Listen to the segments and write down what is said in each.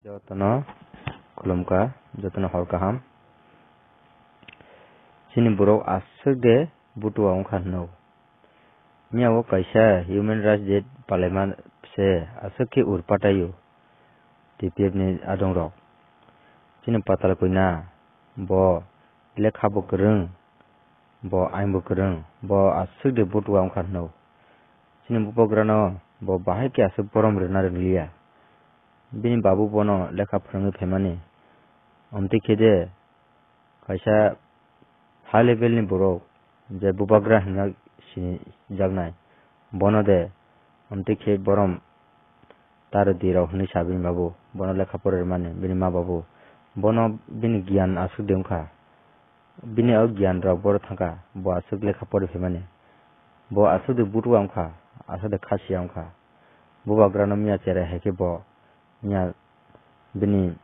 Jotono kulumka jotono hor kaham sini borok asuk de butu angkhan no miawo kaisa human rights day parliament se asuk ki urpatayo TPF ni adong rok sini patal koina bo lekha bo kereng bo ain bo kereng bo asuk de butu angkhan no sini bupograno bo bahai ki asuk porom rena relia bini babu bono lekha phrangi phemani amti khede kaisa high level ni borok je bubagra hina sini jagnai bono de amti khe borom tar dirok hini sabini babu bono lekha porer mane bini ma babu bono bini gyan asuk demkha bini og gyan rok bor thangka bo asuk lekha pore phemani bo asuk de butu amkha asuk de khasi amkha bubagra no miya chere heke bo nya bini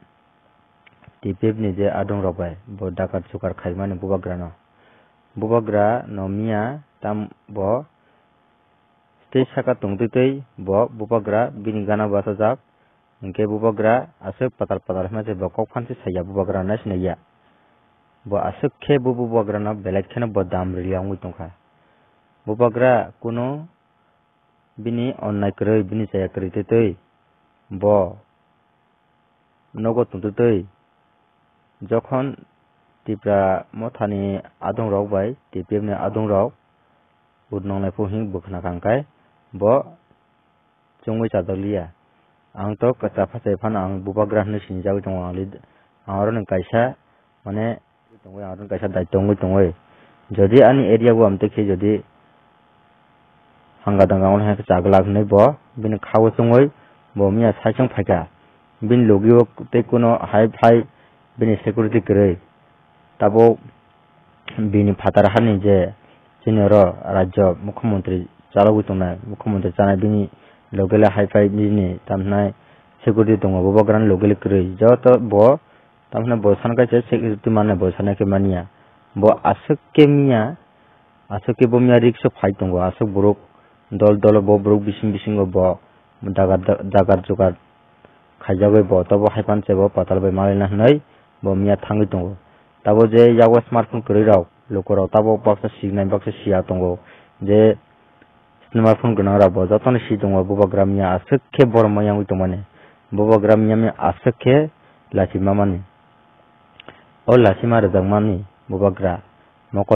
TPF ni je adong robai bo dakat sukar khaimani bubagra no miya tam bo stage saka tongtitei bo bubagra bini gana basajak ingke bubagra asuk patal ma je bo kok phansi saya bubagra na sinaya bo asuk khe bubagra na belek khena bo dam riliang tongkha bubagra kuno bini onnai kroi bini saya krititei bo nogo tuntutei jokhon tipra mothani adong rok bai TPF ni adong rok udnong lai puhing bukhna kangkai bo chungwi chadaliya ang to kata phasai phana ang bubagra ni sinjawi tong angli angron kaisa mane tongwe angron kaisa dai tongwe jodi ani area go amte khe jodi hanga danga on ha chaglag nei bo bin khawo chungoi bo miya saisang phaika bin logio te kono high phai bini security krei tabo bini phatar hani je jinero rajya mukhyamantri chalawi tongnai mukhyamantri chana bini logela high phai bini tamnai security tongo bobagran logel krei joto bo tamna bo sanka che security mane bo sanake mania bo asuk ke bo miya rikso phai tongo asuk borok dol bo borok bising bo dagar jogar khaijabai bo tabo haipan chebo patal bai malina hnai bo miya thangi tongo tabo je yago smartphone kroi rok lokoro tabo baksa signai baksa sia tongo je smartphone gana rok bo jotoni si tongo bubagra miya asuk khe bor mayang tongmane bubagra miya me asuk khe lachima mani o lachima rajak mani bubagra